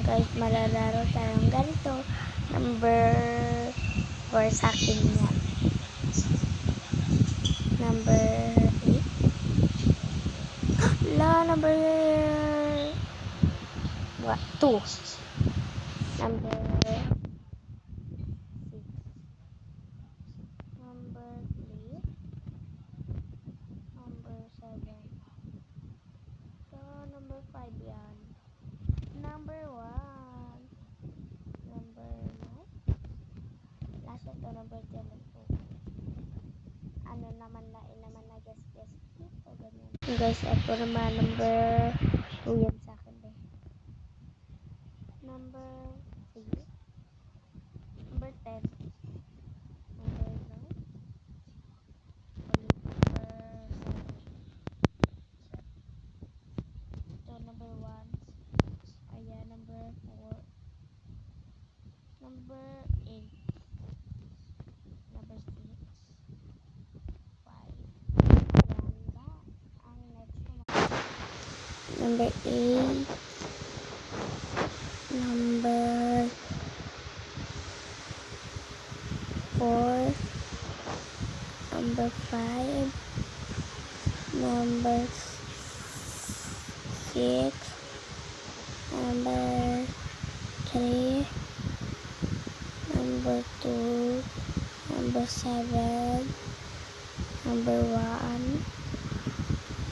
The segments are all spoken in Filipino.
guys, malalaro tayong ganito. Number 4 sa akin yan. Number 8. Number 2. Number 6. Number 3. Number 7. So, number 5 yan. Number 1. Number 9. Last ito, number 10 na po. Ano naman na guess dito, ganyan. Guys, ito naman, number 2 yan sa akin eh. Number 3. Number 10. Number 9. Number 7. Ito, number 1. Ayan, number 4. Number 8. Number 6. 5. Ayan ba? Ang next naman. Number 8. Number 4. Number 5. Number 6. Number 3. Number 2. Number 7. Number 1.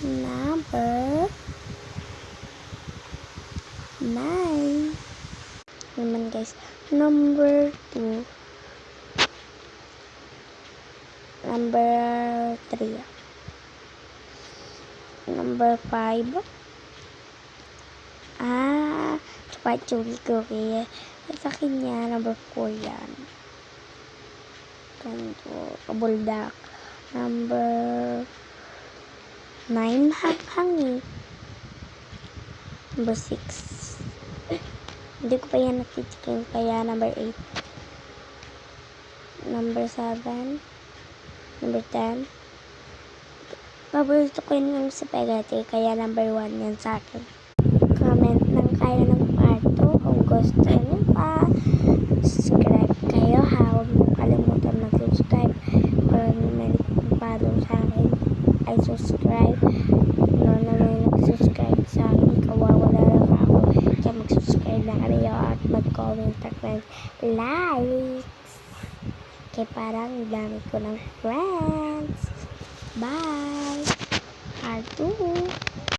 Number 9. Naman guys, number 2. Number 3. Number 5. Chupacuri ko kaya sa kanya, number 4 yan. Ganito, kabuldak. Number 9, hangi. Number 6. Hindi ko pa yan natitikin, kaya number 8. Number 7. Number 10. Paborito ko yung spaghetti, kaya number 1 yan sa akin. Comment lang kayo ng part 2 kung gusto nyo pa. Subscribe kayo ha. Huwag nyo kalimutan mag-subscribe. Para may follow sa akin ay subscribe. No na may nag-subscribe sa akin, kawawala lang ako. Kaya mag-subscribe lang kayo at mag-comment at likes. Kaya parang dami ko ng friends. Bye! Part 2.